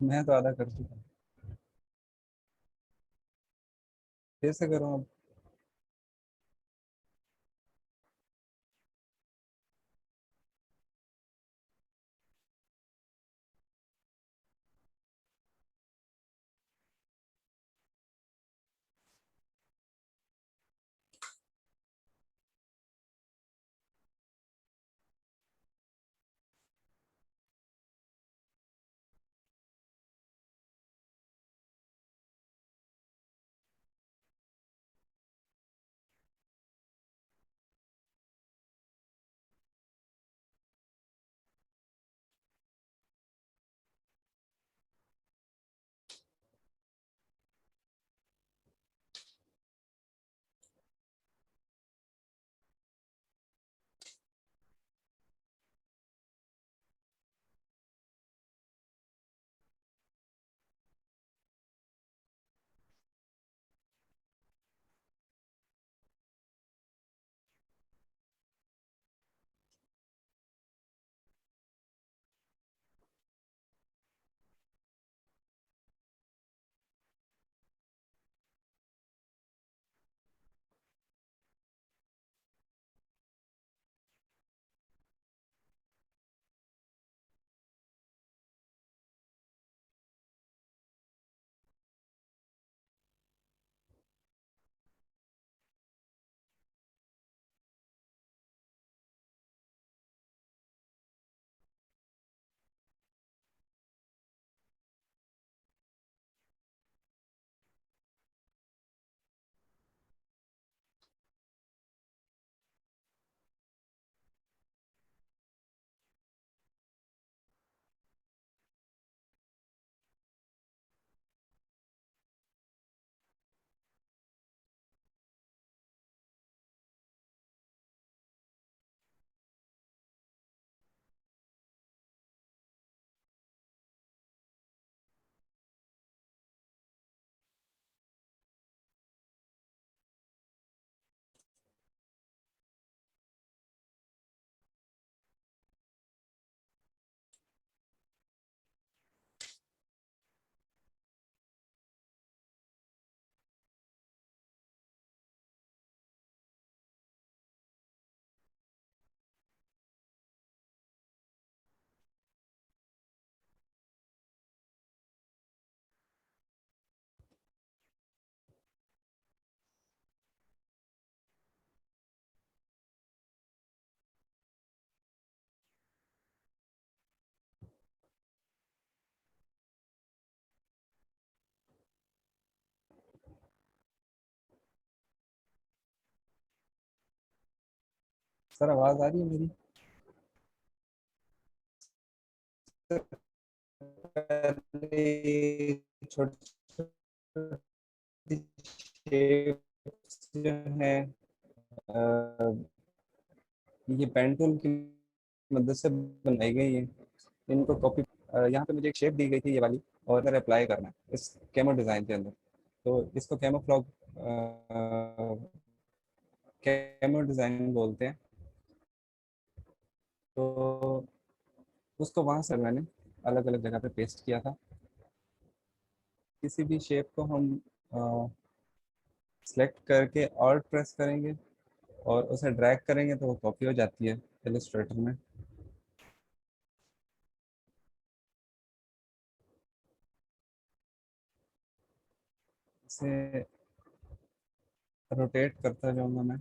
मैं तो आधा कर चुका हूँ। कैसे करूँ अब? सर आवाज आ रही है मेरी? पहले छोटी shapes जो है, ये पेन टूल की मदद से बनाई गई है। इनको कॉपी, यहाँ पे मुझे एक शेप दी गई थी ये वाली, और इधर अप्लाई करना है इस कैमो डिज़ाइन के अंदर। तो इसको कैमोफ्लॉग कैमो डिज़ाइन बोलते हैं। तो उसको वहाँ से मैंने अलग अलग जगह पे पेस्ट किया था। किसी भी शेप को हम सेलेक्ट करके और प्रेस करेंगे और उसे ड्रैग करेंगे तो वो कॉपी हो जाती है इलस्ट्रेटर में। इसे रोटेट करता जाऊंगा मैं,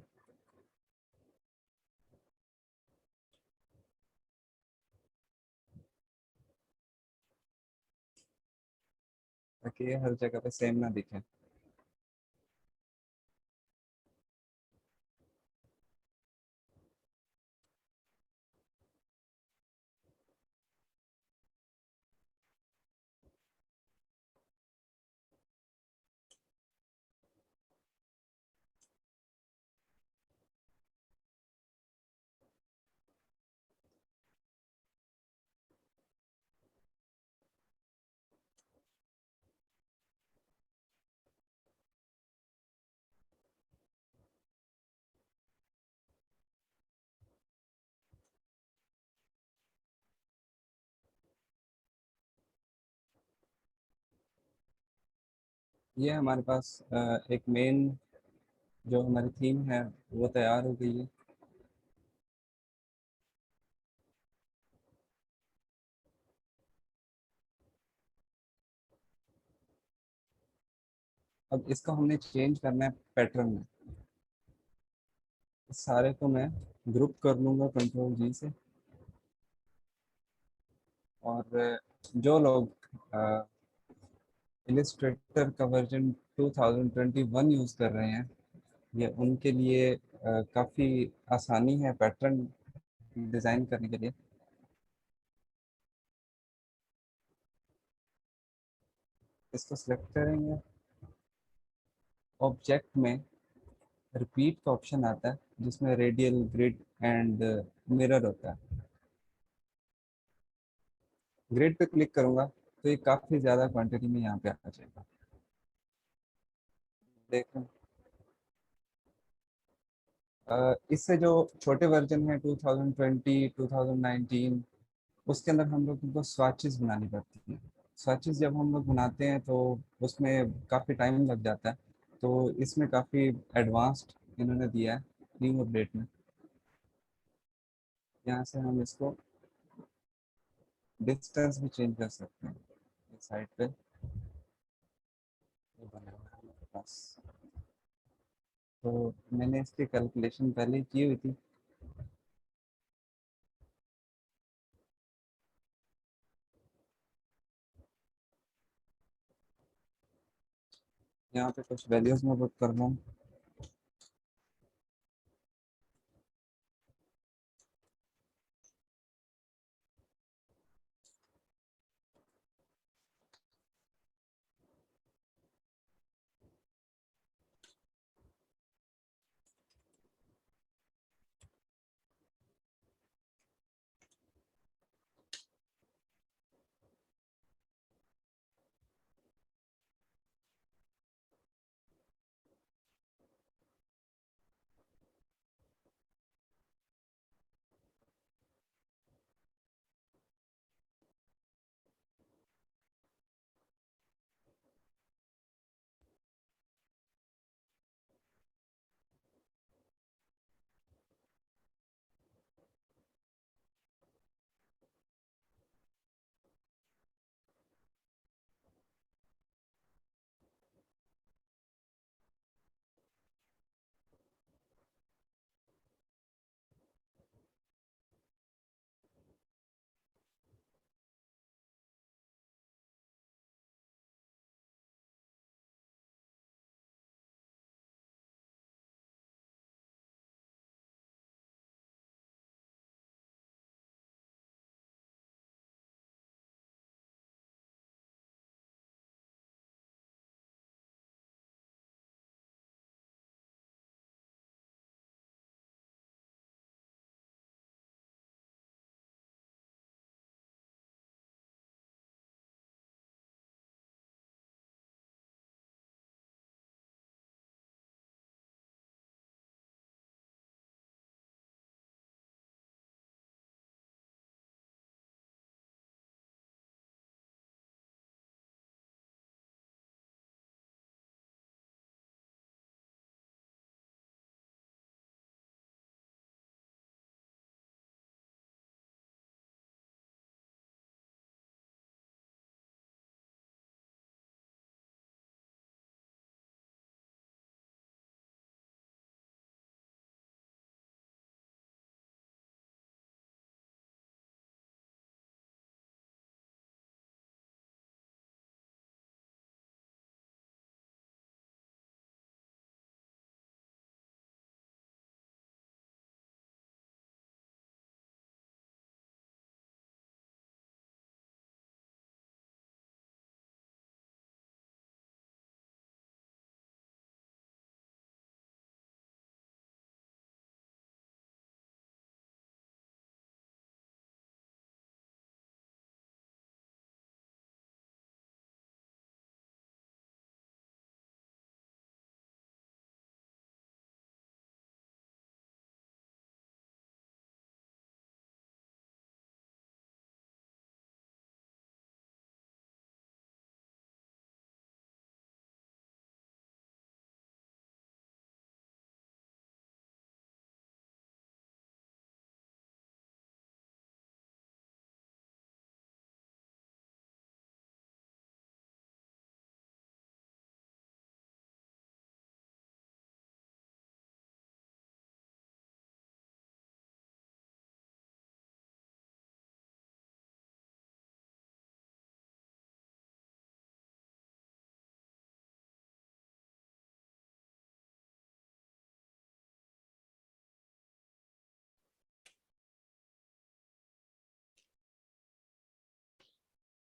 ताकि ये हर जगह पे सेम ना दिखे। ये हमारे पास एक मेन जो हमारी थीम है वो तैयार हो गई है। अब इसको हमने चेंज करना है पैटर्न में। इस सारे को मैं ग्रुप कर लूँगा कंट्रोल जी से। और जो लोग इलिस्ट्रेटर का वर्जन 2021 यूज़ कर रहे हैं, ये उनके लिए काफ़ी आसानी है पैटर्न डिज़ाइन करने के लिए। इसको सिलेक्ट करेंगे। ऑब्जेक्ट में रिपीट का ऑप्शन आता है जिसमें रेडियल ग्रिड एंड मिरर होता है। ग्रिड पे क्लिक करूंगा तो ये काफ़ी ज़्यादा क्वांटिटी में यहाँ पे आ जाएगा। देखें, इससे जो छोटे वर्जन है 2020 2019, उसके अंदर हम लोग को स्वाचेस बनानी पड़ती हैं। स्वाचेस जब हम लोग बनाते हैं तो उसमें काफ़ी टाइम लग जाता है। तो इसमें काफ़ी एडवांस्ड इन्होंने दिया है न्यू अपडेट में। यहाँ से हम इसको डिस्टेंस भी चेंज कर सकते हैं। इस साइड पे ये बना हुआ है हमारे पास। तो मैंने इसकी कैलकुलेशन पहले ही की हुई थी। यहाँ पे कुछ वैल्यूज में पुट कर रहा हूँ।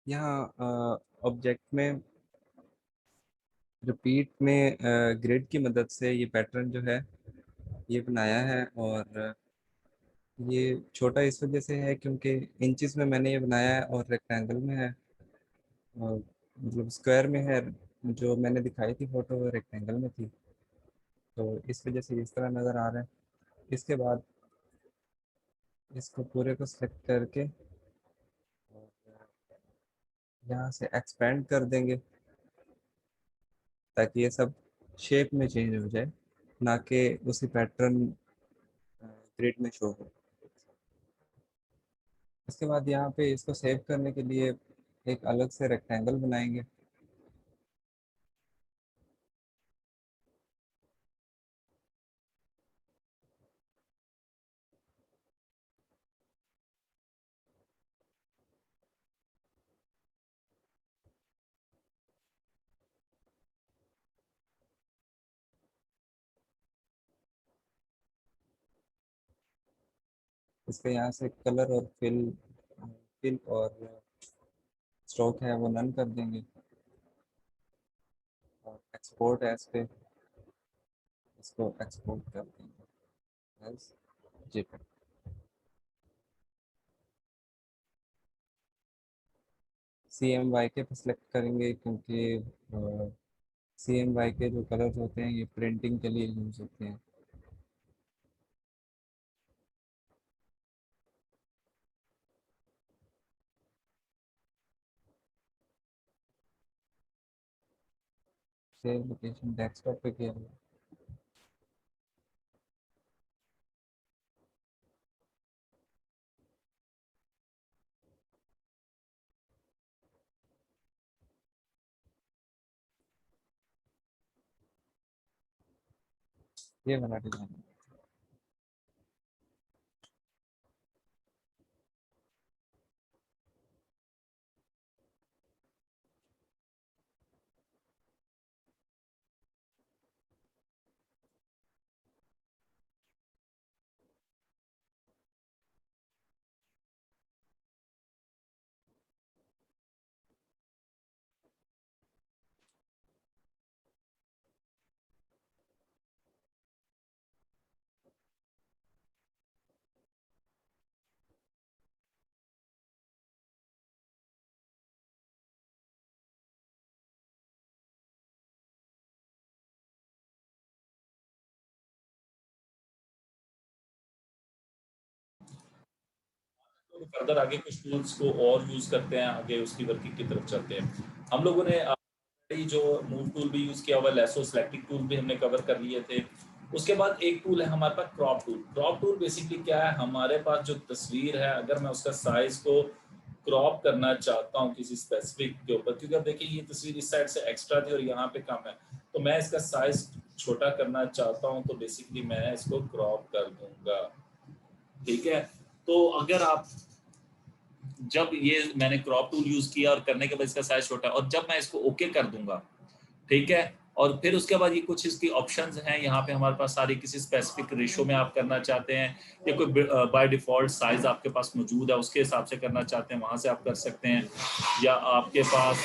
यहाँ ऑब्जेक्ट में रिपीट में ग्रिड की मदद से ये पैटर्न जो है ये बनाया है। और ये छोटा इस वजह से है क्योंकि इंचेस में मैंने ये बनाया है और रेक्टेंगल में है, मतलब स्क्वायर में है। जो मैंने दिखाई थी फोटो वो रेक्टेंगल में थी, तो इस वजह से इस तरह नज़र आ रहा है। इसके बाद इसको पूरे को सिलेक्ट करके यहाँ से एक्सपेंड कर देंगे ताकि ये सब शेप में चेंज हो जाए, ना कि उसी पैटर्न ग्रिड में शो हो। इसके बाद यहाँ पे इसको सेव करने के लिए एक अलग से रेक्टेंगल बनाएंगे। इसके यहाँ से कलर और फिल और स्ट्रोक है वो नन कर देंगे और एक्सपोर्ट एज पे इसको एक्सपोर्ट कर देंगे एज JPEG। CMYK पे सिलेक्ट करेंगे क्योंकि CMYK जो कलर्स होते हैं ये प्रिंटिंग के लिए यूज होते हैं। सेव लोकेशन डेस्कटॉप पे किया हुआ ये वाला डिजाइन। तो फर्दर आगे कुछ टूल्स को और यूज करते हैं, आगे उसकी वर्किंग की तरफ चलते हैं। हम लोगों ने जो मूव टूल भी यूज किया हुआ, लेसो सेलेक्टिंग टूल भी हमने कवर कर लिए थे। उसके बाद एक टूल है हमारे पास crop tool. Crop tool basically क्या है, हमारे पास जो तस्वीर है अगर मैं उसका साइज को क्रॉप करना चाहता हूँ किसी स्पेसिफिक के ऊपर, क्योंकि अब देखिए ये तस्वीर इस साइड से एक्स्ट्रा थी और यहाँ पे कम है, तो मैं इसका साइज छोटा करना चाहता हूँ, तो बेसिकली मैं इसको क्रॉप कर दूंगा। ठीक है, तो अगर आप, जब ये मैंने क्रॉप टूल यूज किया और करने के बाद इसका साइज छोटा, और जब मैं इसको ओके कर दूंगा, ठीक है, और फिर उसके बाद ये कुछ इसकी ऑप्शंस हैं यहाँ पे हमारे पास सारी, किसी स्पेसिफिक रेशो में आप करना चाहते हैं या कोई बाय डिफॉल्ट साइज आपके पास मौजूद है उसके हिसाब से करना चाहते हैं, वहां से आप कर सकते हैं। या आपके पास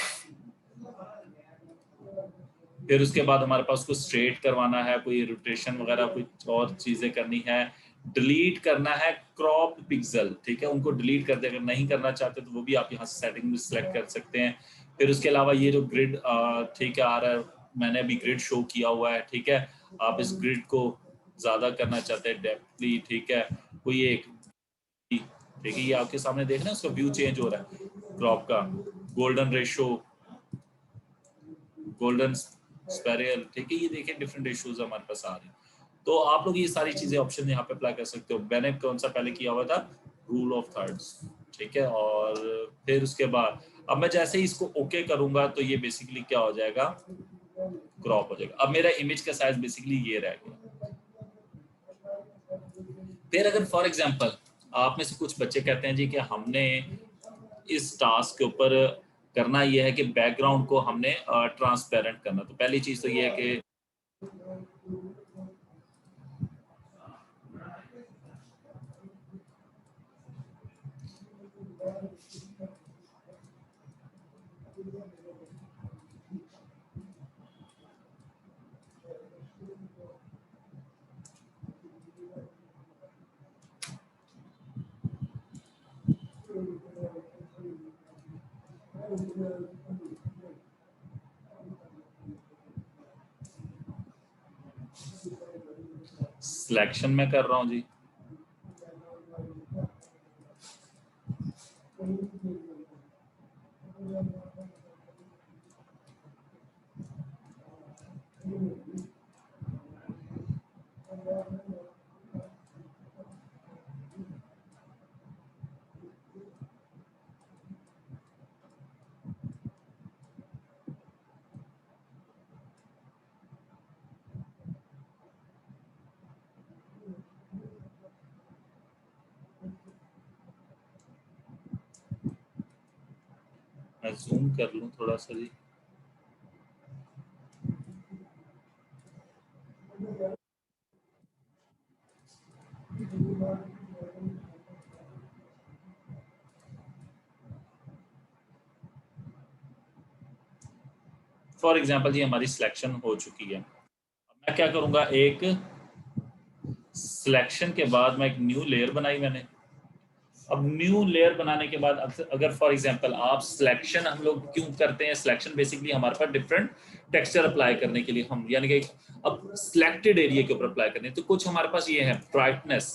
फिर उसके बाद हमारे पास उसको स्ट्रेट करवाना है, कोई रोटेशन वगैरह कुछ और चीजें करनी है, डिलीट करना है क्रॉप पिक्सल, ठीक है, उनको डिलीट कर दे। अगर नहीं करना चाहते तो वो भी आप यहाँ से सेटिंग में सिलेक्ट कर सकते हैं। फिर उसके अलावा ये जो ग्रिड, ठीक है, आ रहा है, मैंने अभी ग्रिड शो किया हुआ है, ठीक है, आप इस ग्रिड को ज्यादा करना चाहते हैं डेप्थली, ठीक है, कोई एक, ठीक है, ये आपके सामने देख रहे हैं, उसका व्यू चेंज हो रहा है क्रॉप का, गोल्डन रेशो, गोल्डन स्पेरियल, ठीक है, ये देखिए डिफरेंट इश्यूज हमारे पास आ रहे हैं। तो आप लोग ये सारी चीजें ऑप्शन यहाँ पे अप्लाई कर सकते हो। मैंने कौन सा पहले किया हुआ था, रूल ऑफ थर्ड्स, ठीक है, और फिर उसके बाद अब मैं जैसे ही इसको ओके करूंगा तो ये बेसिकली क्या हो जाएगा, क्रॉप हो जाएगा। अब मेरा इमेज का साइज बेसिकली ये रह गया। फिर अगर फॉर एग्जांपल आप में से कुछ बच्चे कहते हैं जी कि हमने इस टास्क के ऊपर करना ये है कि बैकग्राउंड को हमने ट्रांसपेरेंट करना, तो पहली चीज तो ये है कि सिलेक्शन में कर रहा हूँ जी। मैं जूम कर लूँ थोड़ा सा जी। फॉर एग्जांपल जी हमारी सिलेक्शन हो चुकी है। अब मैं क्या करूंगा, एक सिलेक्शन के बाद मैं एक न्यू लेयर बनाई मैंने। अब न्यू लेयर बनाने के बाद अगर फॉर एग्जांपल आप सिलेक्शन, हम लोग क्यों करते हैं सिलेक्शन, बेसिकली हमारे पास डिफरेंट टेक्सचर अप्लाई करने के लिए हम, यानी कि अब सिलेक्टेड एरिया के ऊपर अप्लाई करने, तो कुछ हमारे पास ये है ब्राइटनेस।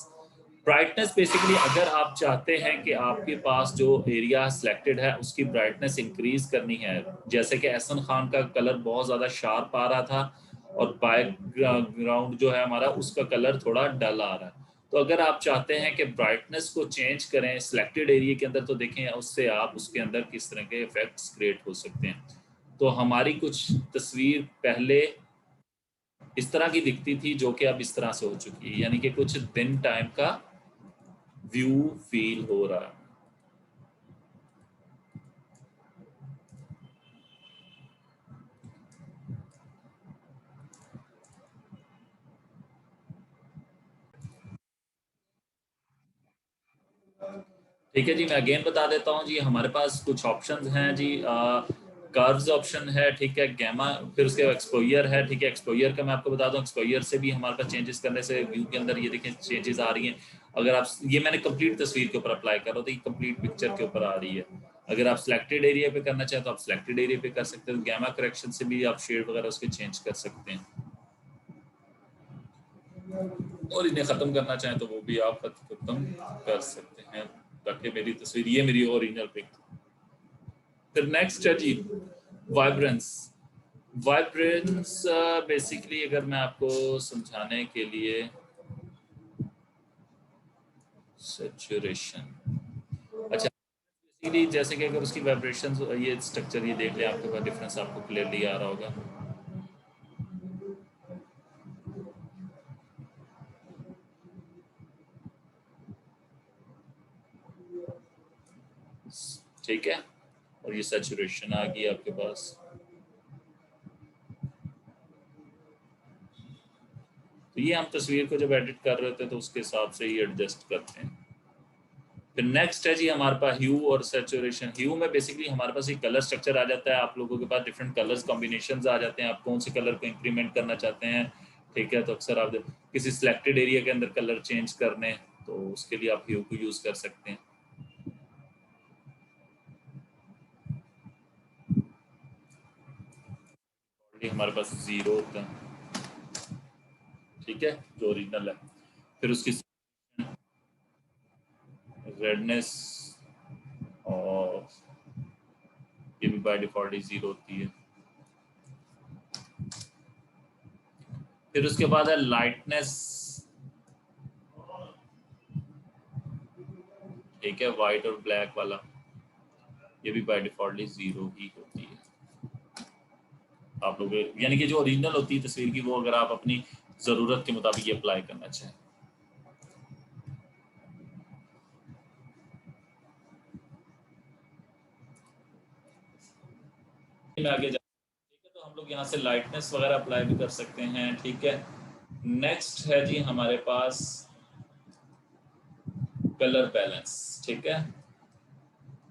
ब्राइटनेस बेसिकली अगर आप चाहते हैं कि आपके पास जो एरिया सिलेक्टेड है उसकी ब्राइटनेस इंक्रीज करनी है, जैसे कि एहसन खान का कलर बहुत ज़्यादा शार्प आ रहा था और बैकग्राउंड जो है हमारा उसका कलर थोड़ा डल आ रहा है, तो अगर आप चाहते हैं कि ब्राइटनेस को चेंज करें सिलेक्टेड एरिया के अंदर, तो देखें उससे आप उसके अंदर किस तरह के इफेक्ट्स क्रिएट हो सकते हैं। तो हमारी कुछ तस्वीर पहले इस तरह की दिखती थी जो कि अब इस तरह से हो चुकी है, यानी कि कुछ दिन टाइम का व्यू फील हो रहा है। ठीक है जी, मैं अगेन बता देता हूँ जी, हमारे पास कुछ ऑप्शंस हैं जी। कर्व्स ऑप्शन है, ठीक है, गैमा, फिर उसके एक्सपोजर है, ठीक है। एक्सपोजर का मैं आपको बता दूं, एक्सपोजर से भी हमारे पास चेंजेस करने से व्यू के अंदर ये देखें चेंजेस आ रही हैं। अगर आप, ये मैंने कंप्लीट तस्वीर के ऊपर अप्लाई कर रहा हूँ तो ये कंप्लीट पिक्चर के ऊपर आ रही है। अगर आप सिलेक्टेड एरिया पे करना चाहें तो आप सिलेक्टेड एरिया पे कर सकते हो। गैमा करेक्शन से भी आप शेड वगैरह उसके चेंज कर सकते हैं, और इन्हें ख़त्म करना चाहें तो वो भी आप ख़त्म कर सकते हैं, ताकि मेरी तस्वीर, ये मेरी ओरिजिनल पिक। फिर नेक्स्ट है जी वाइब्रेंस। वाइब्रेंस बेसिकली अगर मैं आपको समझाने के लिए, सैचुरेशन, अच्छा बेसिकली जैसे कि अगर उसकी वाइब्रेशन, ये स्ट्रक्चर ये देख लें, आपके पास डिफरेंस आपको क्लियरली आ रहा होगा। ठीक है, और ये सैचुरेशन आ गई आपके पास। तो ये हम तस्वीर को जब एडिट कर रहे होते हैं तो उसके हिसाब से ही एडजस्ट करते हैं। फिर नेक्स्ट है जी हमारे पास ह्यू और सैचुरेशन। ह्यू में बेसिकली हमारे पास एक कलर स्ट्रक्चर आ जाता है, आप लोगों के पास डिफरेंट कलर्स कॉम्बिनेशंस आ जाते हैं, आप कौन से कलर को इंक्रीमेंट करना चाहते हैं, ठीक है। तो अक्सर आप किसी सिलेक्टेड एरिया के अंदर कलर चेंज करने, तो उसके लिए आप ह्यू को यूज़ कर सकते हैं। ऑलरेडी हमारे पास 0 होता है, ठीक है, जो ओरिजिनल है। फिर उसकी रेडनेस, और ये भी बाय डिफॉल्ट ही 0 होती है। फिर उसके बाद है लाइटनेस, ठीक है, वाइट और ब्लैक वाला, ये भी बाय डिफॉल्ट 0 ही होती है। आप लोग यानी कि जो ओरिजिनल होती है तस्वीर की, वो अगर आप अपनी ज़रूरत के मुताबिक ये अप्लाई करना चाहें। मैं आगे जा, ठीक है, तो हम लोग यहाँ से लाइटनेस वगैरह अप्लाई भी कर सकते हैं, ठीक है। नेक्स्ट है जी हमारे पास कलर बैलेंस, ठीक है।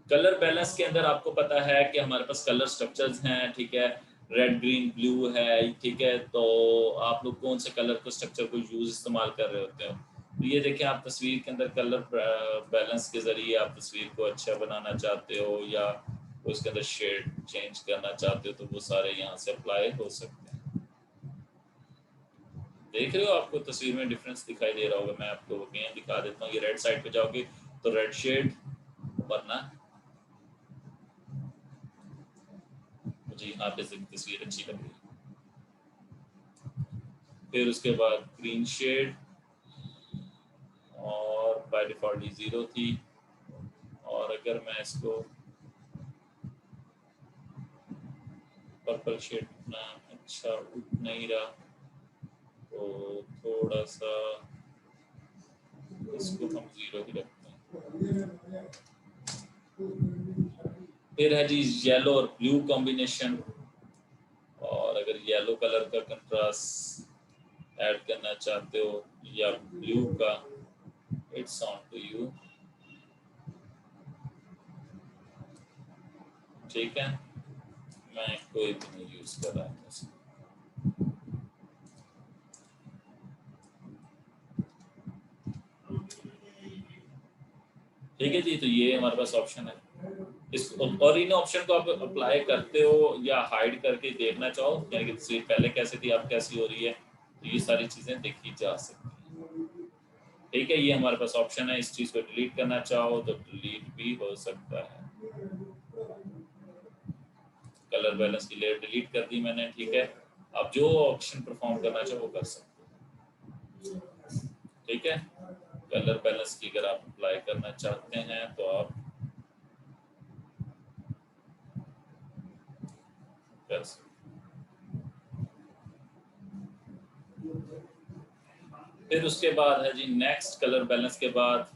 कलर बैलेंस के अंदर आपको पता है कि हमारे पास कलर स्ट्रक्चर्स हैं, ठीक है, रेड ग्रीन ब्लू है, ठीक है, तो आप लोग कौन से कलर को स्ट्रक्चर को यूज इस्तेमाल कर रहे होते हो। तो ये देखें, आप तस्वीर के अंदर कलर बैलेंस के जरिए आप तस्वीर को अच्छा बनाना चाहते हो या उसके अंदर शेड चेंज करना चाहते हो, तो वो सारे यहाँ से अप्लाई हो सकते हैं। देख रहे हो, आपको तस्वीर में डिफरेंस दिखाई दे रहा होगा। मैं आपको अगेन दिखा देता हूँ। ये रेड साइड पे जाओगे तो रेड शेड, वरना मुझे यहाँ पे तस्वीर अच्छी लग रही है। फिर उसके बाद ग्रीन शेड, और बाय डिफॉल्ट ही 0 थी, और अगर मैं इसको पर्पल शेड इतना अच्छा उठ नहीं रहा तो थोड़ा सा इसको हम 0 ही रखते हैं। फिर है जी येलो और ब्लू कॉम्बिनेशन, और अगर येलो कलर का कंट्रास्ट ऐड करना चाहते हो या ब्लू का, इट्स ऑन टू यू, ठीक है। मैं कोई भी नहीं यूज कर रहा हूँ। ठीक है जी, तो ये हमारे पास ऑप्शन है। इस और इन ऑप्शन को आप अप्लाई करते हो या हाइड करके देखना चाहो, यानी कि तस्वीर पहले कैसे थी अब कैसी हो रही है, तो ये सारी चीजें देखी जा सकती हैं। ठीक है, ये हमारे पास ऑप्शन है। इस चीज को डिलीट करना चाहो तो डिलीट भी हो सकता है। कलर बैलेंस की लेयर डिलीट कर दी मैंने, ठीक है। आप जो ऑप्शन परफॉर्म करना चाहो वो कर सकते हो, ठीक है। कलर बैलेंस की अगर आप अप्लाई करना चाहते हैं तो आप कर सकते। फिर उसके बाद है जी नेक्स्ट, कलर बैलेंस के बाद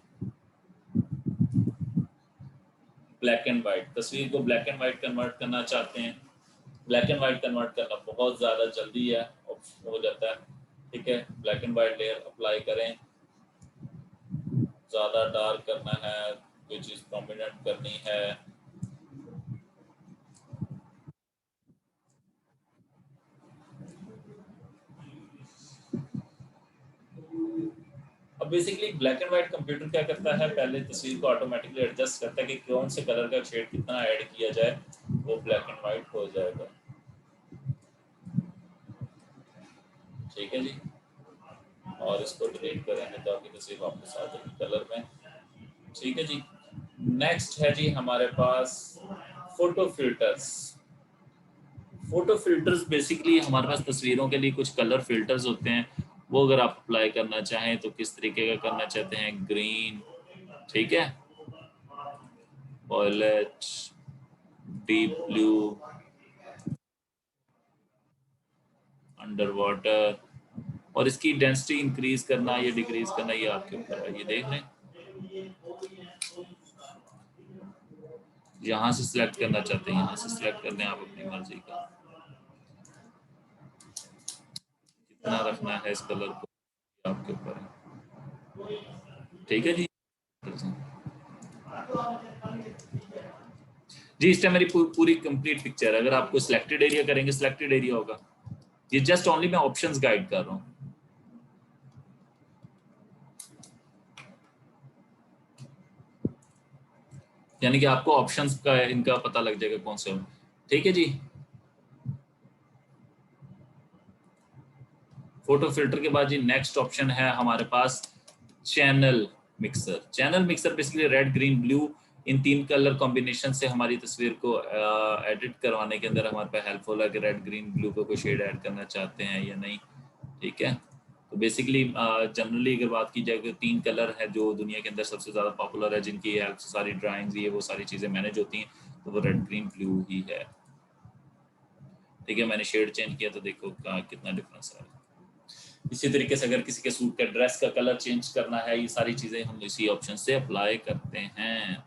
ब्लैक एंड वाइट। तस्वीर को ब्लैक एंड वाइट कन्वर्ट करना चाहते हैं। ब्लैक एंड वाइट कन्वर्ट करना बहुत ज़्यादा जल्दी है, हो जाता है, ठीक है। Black and white layer apply करें। ज़्यादा डार्क करना है, कोई चीज़ प्रोमिनेंट करनी है, अब basically black and white computer क्या करता है, पहले तस्वीर को ऑटोमेटिकली एडजस्ट करता है कि कौन से कलर का शेड कितना ऐड किया जाए, वो ब्लैक एंड व्हाइट हो जाएगा। ठीक है जी, और इसको डिलीट करेंगे तो आपकी तस्वीर वापस आ जाएगी कलर में। ठीक है जी, नेक्स्ट है जी हमारे पास photo filters. Photo filters basically हमारे पास तस्वीरों के लिए कुछ कलर फिल्टर्स होते हैं, वो अगर आप अप्लाई करना चाहें तो किस तरीके का करना चाहते हैं। ग्रीन, ठीक है, violet, deep blue, under water, और इसकी डेंसिटी इंक्रीज करना या डिक्रीज करना ये आपके ऊपर है। ये देख लें, यहाँ से सिलेक्ट करना चाहते हैं, यहाँ से सिलेक्ट कर लें आप अपनी मर्जी का, कितना रखना है इस कलर को आपके ऊपर है। ठीक है जी, जी इस टाइम मेरी पूरी कंप्लीट पिक्चर है। अगर आपको सिलेक्टेड एरिया करेंगे, सिलेक्टेड एरिया होगा। ये जस्ट ओनली मैं ऑप्शंस गाइड कर रहा हूँ। यानी कि आपको ऑप्शंस का इनका पता लग जाएगा कौन से। ठीक है जी, फोटो फिल्टर के बाद जी नेक्स्ट ऑप्शन है हमारे पास channel mixer. Channel mixer basically red, green, blue, in 3 colour combination से हमारी तस्वीर को एडिट करवाने के अंदर हमारे पास हेल्पफुल है कि रेड, ग्रीन, ब्लू को कोई शेड ऐड करना चाहते हैं या नहीं। ठीक है, तो बेसिकली जनरली अगर बात की जाए तो 3 कलर है जो दुनिया के अंदर सबसे ज़्यादा पॉपुलर है, जिनकी हेल्प से सारी ड्राइंग्स ये वो सारी चीज़ें मैनेज होती हैं, तो वो रेड, ग्रीन, ब्लू ही है। ठीक है, मैंने शेड चेंज किया तो देखो कितना डिफरेंस है। इसी तरीके से अगर किसी के सूट का ड्रेस का कलर चेंज करना है, ये सारी चीजें हम इसी ऑप्शन से अप्लाई करते हैं।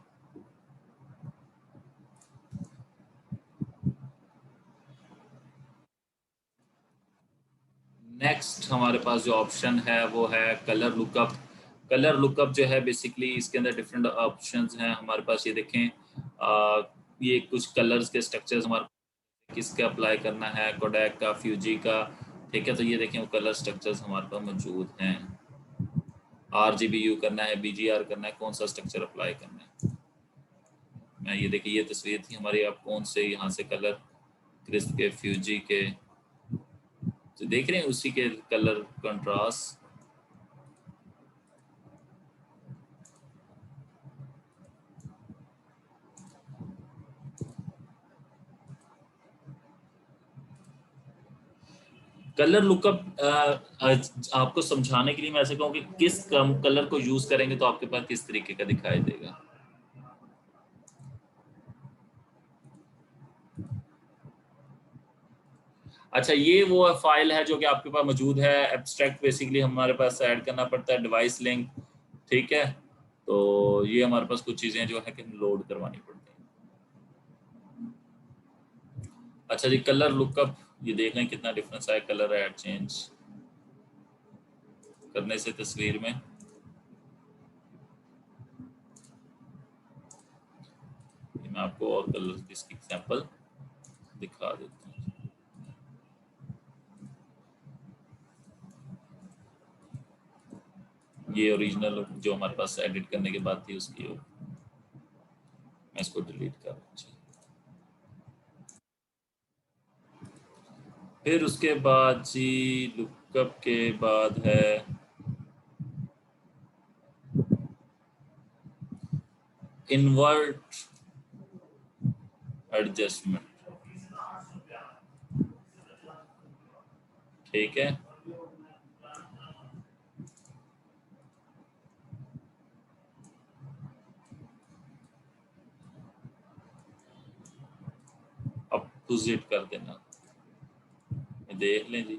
नेक्स्ट हमारे पास जो ऑप्शन है वो है कलर लुकअप। कलर लुकअप जो है बेसिकली इसके अंदर डिफरेंट ऑप्शंस हैं हमारे पास। ये देखें, ये कुछ कलर्स के स्ट्रक्चर्स हमारे किसका अप्लाई करना है, कोडैक का, फ्यूजी का, ठीक है। तो ये देखें वो कलर स्ट्रक्चर्स हमारे पास मौजूद हैं। RGBU करना है, BGR करना है, कौन सा स्ट्रक्चर अप्लाई करना है। मैं ये देखिए ये तस्वीर थी हमारी, आप कौन से यहाँ से कलर क्रिस्प के, फ्यूजी के, तो देख रहे हैं उसी के कलर कंट्रास्ट। कलर लुकअप आपको समझाने के लिए मैं ऐसे कहूँ कि किस कलर को यूज करेंगे तो आपके पास किस तरीके का दिखाई देगा। अच्छा, ये वो फाइल है जो कि आपके पास मौजूद है। एब्स्ट्रैक्ट बेसिकली हमारे पास ऐड करना पड़ता है, डिवाइस लिंक, ठीक है। तो ये हमारे पास कुछ चीजें जो है कि लोड करवानी पड़ती हैं। अच्छा जी, कलर लुकअप ये देख लें कितना डिफरेंस है कलर ऐड चेंज करने से तस्वीर में। मैं आपको और कलर की इसकी एग्जांपल दिखा देता हूँ। ये ओरिजिनल जो हमारे पास एडिट करने के बाद थी उसकी, मैं इसको डिलीट कर दूँ। फिर उसके बाद जी लुकअप के बाद है इन्वर्ट एडजस्टमेंट, ठीक है। अपोजिट कर देना, देख लें जी।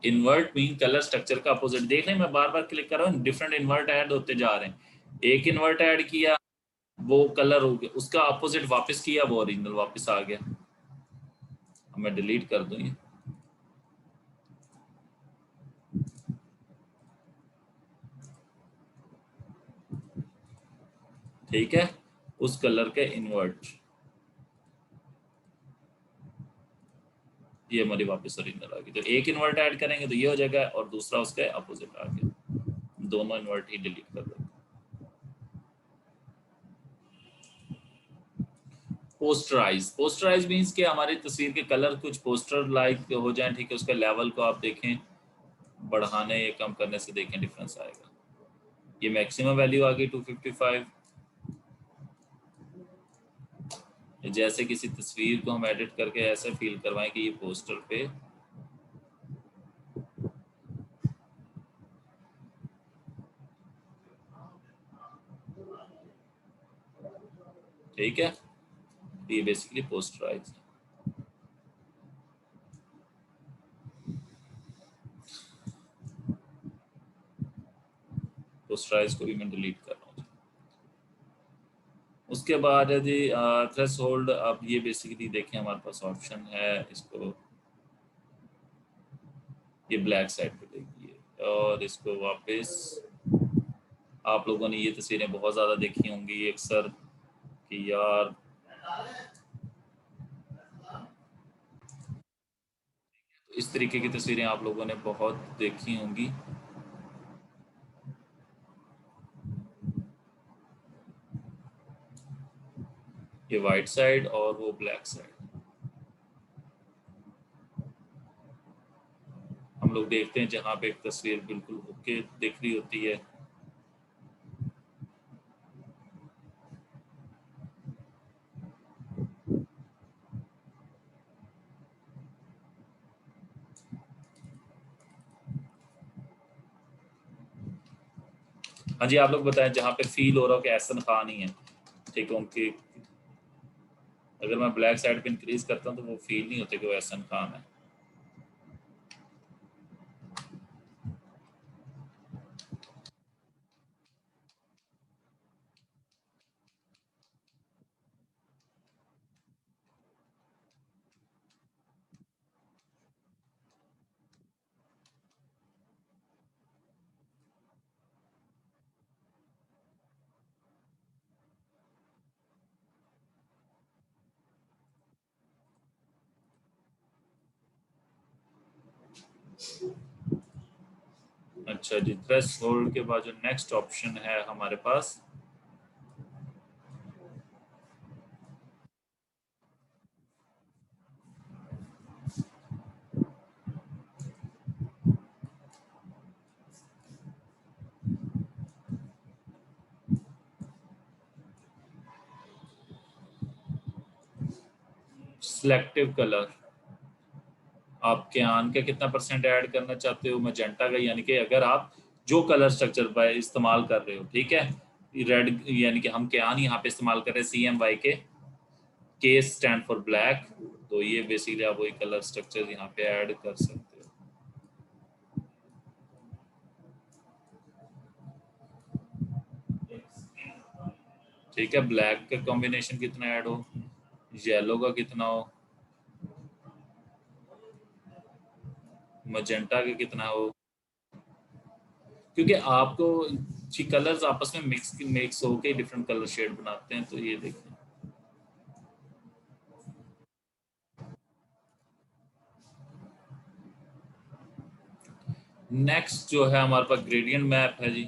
इन्वर्ट मीन कलर स्ट्रक्चर का अपोजिट। देख लें मैं बार बार क्लिक कर रहा हूँ, डिफरेंट इन्वर्ट ऐड होते जा रहे हैं। एक इन्वर्ट ऐड किया वो कलर हो गया, उसका अपोजिट वापस किया वो ओरिजिनल वापस आ गया। अब मैं डिलीट कर दूं ये, ठीक है। उस कलर के इन्वर्ट ये हमारी वापस ओरिजिनल आ गई। तो एक इन्वर्ट ऐड करेंगे तो ये हो जाएगा और दूसरा उसके अपोजिट आ गया, दोनों इन्वर्ट ही डिलीट कर देंगे। पोस्टराइज मीन्स कि हमारी तस्वीर के कलर कुछ पोस्टर लाइक हो जाएं, ठीक है। उसका लेवल को आप देखें, बढ़ाने या कम करने से देखें डिफरेंस आएगा। ये मैक्सिमम वैल्यू आ गई 255। जैसे किसी तस्वीर को हम एडिट करके ऐसे फील करवाएं कि ये पोस्टर पे, ठीक है। ये बेसिकली पोस्टराइज है। पोस्टराइज को भी मैं डिलीट कर रहा हूँ। उसके बाद है जी थ्रेशोल्ड। अब ये बेसिकली देखें हमारे पास ऑप्शन है, इसको ये ब्लैक साइड पे देखिए और इसको वापस, आप लोगों ने ये तस्वीरें बहुत ज़्यादा देखी होंगी अक्सर कि यार इस तरीके की तस्वीरें आप लोगों ने बहुत देखी होंगी। ये वाइट साइड और वो ब्लैक साइड हम लोग देखते हैं जहाँ पे एक तस्वीर बिल्कुल ओके दिख रही होती है, हाँ जी। आप लोग बताएं जहाँ पे फील हो रहा हो कि एहसन खान ही है, ठीक है। उनकी अगर मैं ब्लैक साइड पे इंक्रीज करता हूँ तो वो फील नहीं होते कि वो एहसन खान है। अच्छा जी, थ्रेशोल्ड के बाद जो नेक्स्ट ऑप्शन है हमारे पास सिलेक्टिव कलर, आप क्यान का कितना परसेंट ऐड करना चाहते हो मैजेंटा का, यानी कि अगर आप जो कलर स्ट्रक्चर पर इस्तेमाल कर रहे हो, ठीक है, रेड यानी कि हम क्यान यहाँ पे इस्तेमाल कर रहे हैं CMY के स्टैंड फॉर ब्लैक, तो ये बेसिकली आप वही कलर स्ट्रक्चर यहाँ पे ऐड कर सकते हो। ठीक है, ब्लैक का कॉम्बिनेशन कितना ऐड हो, येलो का कितना हो, मजेंटा का कितना हो, क्योंकि आपको जी कलर्स आपस में मिक्स होके डिफरेंट कलर शेड बनाते हैं। तो ये देखिए, नेक्स्ट जो है हमारे पास ग्रेडियंट मैप है जी।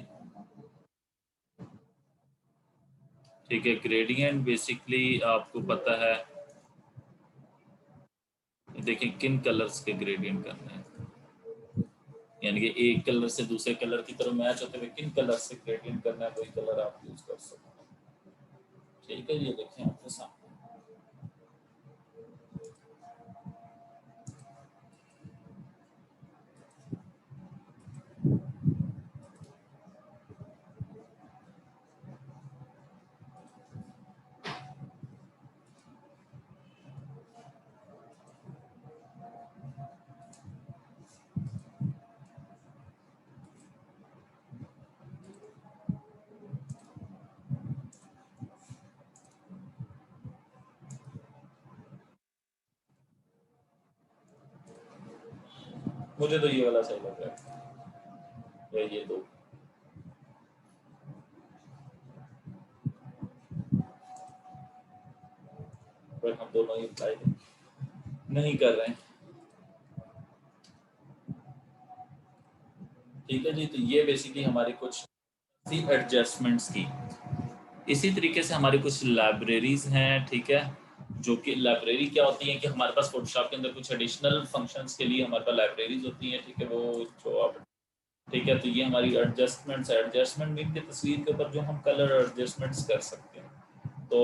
ठीक है, ग्रेडियंट बेसिकली आपको पता है, देखिए किन कलर्स के ग्रेडियंट करना है, यानी कि एक कलर से दूसरे कलर की तरफ मैच होते हुए किन कलर से ग्रेडियंट करना है, वही कलर आप यूज कर सकते हैं। ठीक है, ये देखें आपके सामने। मुझे तो ये वाला सही लग रहा है, ये दो। पर हम दोनों ही अप्लाई नहीं कर रहे हैं। ठीक है जी, तो ये बेसिकली हमारी कुछ एडजस्टमेंट्स की। इसी तरीके से हमारी कुछ लाइब्रेरीज हैं, ठीक है, जो कि लाइब्रेरी क्या होती है कि हमारे पास फोटोशॉप के अंदर कुछ एडिशनल फंक्शंस के लिए हमारे पास लाइब्रेरीज होती हैं। ठीक है, वो जो आप, ठीक है, तो ये हमारी एडजस्टमेंट मीन की तस्वीर के ऊपर जो हम कलर एडजस्टमेंट्स कर सकते हैं। तो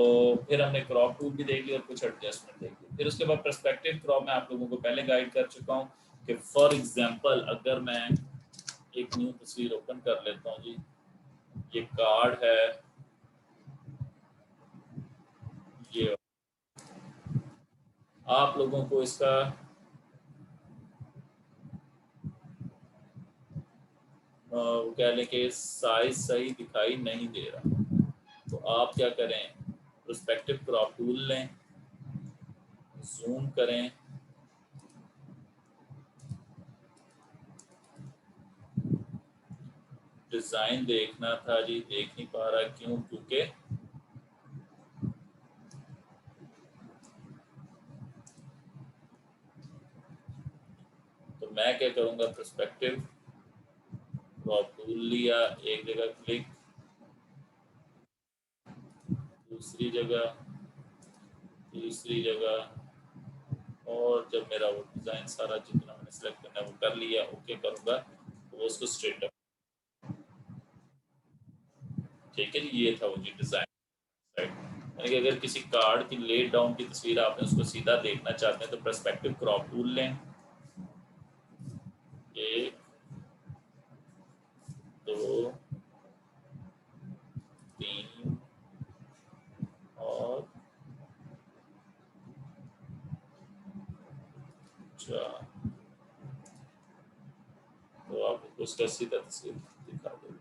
फिर हमने क्रॉप टूल भी देख लिया और कुछ एडजस्टमेंट देख लिया। फिर उसके बाद पर्सपेक्टिव क्रॉप में आप लोगों को पहले गाइड कर चुका हूँ कि फॉर एग्जांपल अगर मैं एक न्यू तस्वीर ओपन कर लेता हूँ जी, ये कार्ड है, ये आप लोगों को इसका कह लें कि साइज सही दिखाई नहीं दे रहा, तो आप क्या करें, पर्सपेक्टिव क्रॉप टूल लें, जूम करें, डिजाइन देखना था जी, देख नहीं पा रहा, क्यों, क्योंकि तो मैं क्या करूंगा, पर्सपेक्टिव क्रॉप टूल लिया, एक जगह क्लिक, दूसरी जगह, तीसरी जगह, और जब मेरा वो डिज़ाइन सारा जितना मैंने सेलेक्ट करना है वो कर लिया, ओके करूँगा तो वो उसको स्ट्रेट अप। ठीक है जी, ये था वो जी डिज़ाइन राइट। यानी कि अगर किसी कार्ड की लेट डाउन की तस्वीर आपने उसको सीधा देखना चाहते हैं तो पर्सपेक्टिव क्रॉप टूल लें, एक, दो, तीन और चार, तो आप उसका सीधा तस्वीर दिखा दो,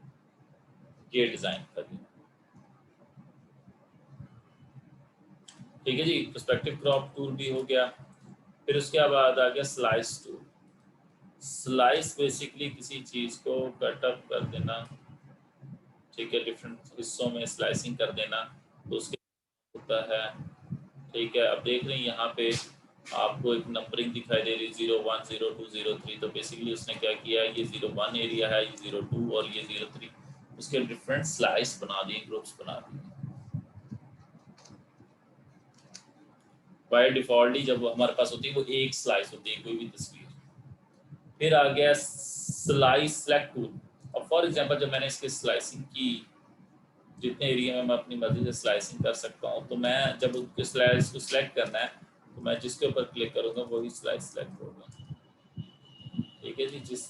ये डिज़ाइन कर दिया। ठीक है जी, पर्सपेक्टिव क्रॉप टूल भी हो गया। फिर उसके बाद आ गया स्लाइस टूल। स्लाइस बेसिकली किसी चीज़ को कट अप कर देना, ठीक है, डिफरेंट हिस्सों में स्लाइसिंग कर देना, तो उसके होता है। ठीक है, अब देख रहे हैं यहाँ पे आपको एक नंबरिंग दिखाई दे रही 01, 02, 03, तो बेसिकली उसने क्या किया, ये 01 एरिया है, ये 02 और ये 03, उसके डिफरेंट स्लाइस बना दिए, ग्रुप्स बना दिए। बाय डिफॉल्ट ही जब हमारे पास होती है वो एक स्लाइस होती है कोई भी तस्वीर। फिर आ गया स्लाइस सेलेक्ट टूल। अब फॉर एग्जांपल जब मैंने इसकी स्लाइसिंग की, जितने एरिया में मैं अपनी मर्जी से स्लाइसिंग कर सकता हूँ, तो मैं जब उसके स्लाइस को सिलेक्ट करना है तो मैं जिसके ऊपर क्लिक करूँगा वही स्लाइस सेलेक्ट होगा। ठीक है जी। जिस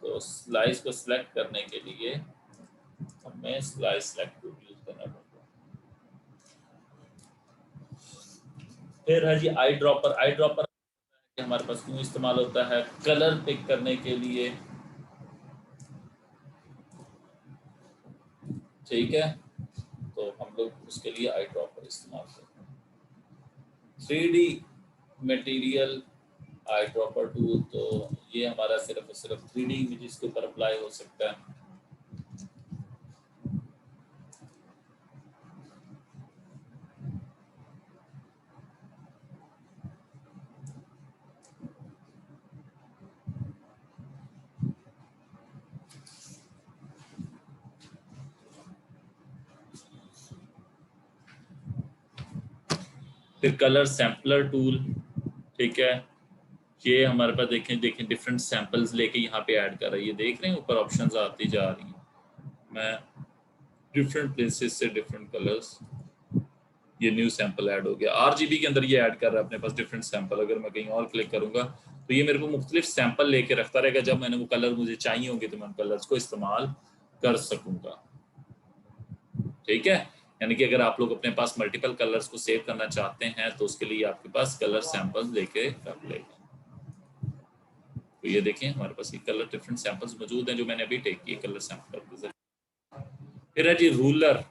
तो स्लाइस को सिलेक्ट करने के लिए हमें स्लाइस सेलेक्ट टूल यूज करना पड़ेगा। फिर है जी आई ड्रॉपर। आई ड्रॉपर हमारे पास क्यों इस्तेमाल होता है, कलर पिक करने के लिए। ठीक है, तो हम लोग उसके लिए आई ड्रॉपर इस्तेमाल करते हैं। 3D material eye dropper tool, तो ये हमारा सिर्फ और सिर्फ 3D इमेजेस के ऊपर अप्लाई हो सकता है। फिर कलर सैम्पलर टूल। ठीक है, ये हमारे पास देखें डिफरेंट सैंपल्स लेके यहाँ पे ऐड कर रही है। देख रहे हैं ऊपर ऑप्शंस आती जा रही हैं। मैं डिफरेंट प्लेसेस से डिफरेंट कलर्स, ये न्यू सैंपल ऐड हो गया। RGB के अंदर ये ऐड कर रहा है अपने पास डिफरेंट सैंपल। अगर मैं कहीं और क्लिक करूंगा तो ये मेरे को मुख्तलिफ सैंपल लेके रखता रहेगा। जब मैंने वो कलर मुझे चाहिए होंगे तो मैं उन कलर्स को इस्तेमाल कर सकूंगा। ठीक है, यानी कि अगर आप लोग अपने पास मल्टीपल कलर्स को सेव करना चाहते हैं तो उसके लिए आपके पास कलर सैंपल्स लेके रख लेगा। तो ये देखें हमारे पास ये कलर डिफरेंट सैंपल्स मौजूद हैं जो मैंने अभी टेक किए कलर सैंपल। फिर है जी रूलर।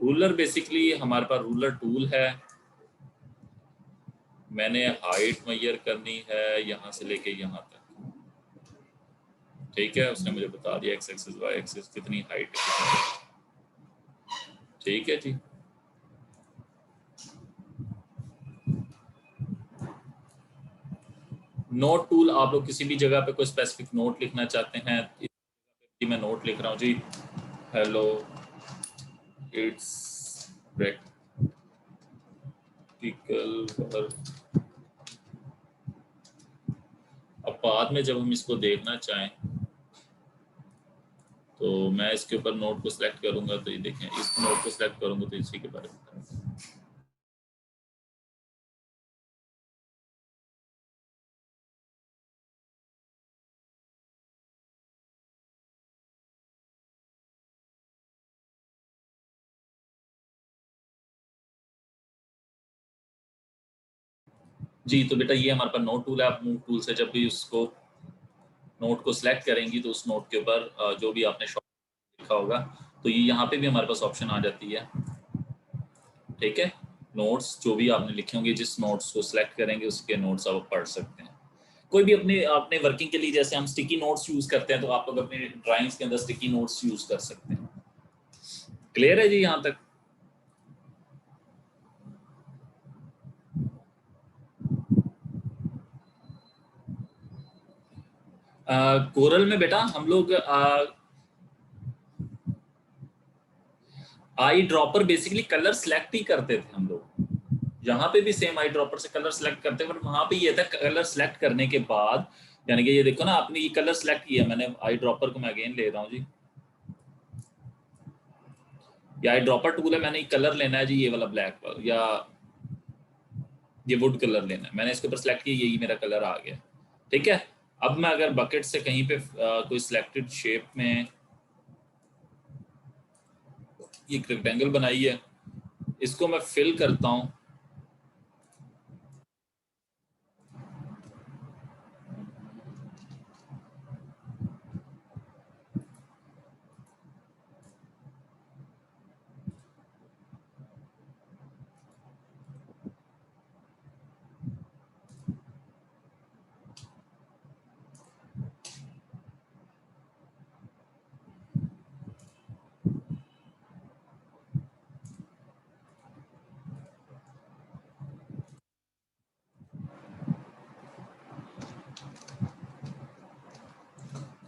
रूलर बेसिकली हमारे पास रूलर टूल है। मैंने हाइट मेजर करनी है यहाँ से लेके यहाँ तक। ठीक है, उसने मुझे बता दिया एक्स एक्सिस वाई एक्सिस कितनी हाइट है। ठीक है जी। नोट टूल, आप लोग किसी भी जगह पे कोई स्पेसिफिक नोट लिखना चाहते हैं, मैं नोट लिख रहा हूँ जी, हेलो इट्स प्रैक्टिकल वर्क। अब बाद में जब हम इसको देखना चाहें तो मैं इसके ऊपर नोट को सिलेक्ट करूंगा, तो ये देखें इस नोट को सिलेक्ट करूंगा तो इसी के बारे में बताऊंगा। जी तो बेटा ये हमारे पास नोट टूल है। आप मूव टूल से जब भी उसको नोट को सिलेक्ट करेंगी तो उस नोट के ऊपर जो भी आपने शॉर्ट लिखा होगा तो ये यहाँ पे भी हमारे पास ऑप्शन आ जाती है। ठीक है, नोट्स जो भी आपने लिखे होंगे, जिस नोट्स को सिलेक्ट करेंगे उसके नोट्स आप पढ़ सकते हैं। कोई भी अपने वर्किंग के लिए, जैसे हम स्टिकी नोट्स यूज करते हैं तो आप लोग अपने ड्राइंग्स के अंदर स्टिकी नोट्स यूज कर सकते हैं। क्लियर है जी यहाँ तक? कोरल में बेटा हम लोग eye dropper basically colour select ही करते थे हम लोग। यहाँ पे भी सेम आई ड्रॉपर से कलर सेलेक्ट करते हैं, बट वहां पे ये था कलर सेलेक्ट करने के बाद, यानी कि ये देखो ना आपने ये कलर सेलेक्ट किया, मैंने आई ड्रॉपर को मैं अगेन ले रहा हूँ जी। ये आई ड्रॉपर टूल है, मैंने ये कलर लेना है जी, ये वाला ब्लैक वाला या ये वुड कलर लेना है। मैंने इसके ऊपर सेलेक्ट किया, यही मेरा कलर आ गया। ठीक है, अब मैं अगर बकेट से कहीं पे कोई सिलेक्टेड शेप में ये रेक्टेंगल बनाई है, इसको मैं फिल करता हूँ।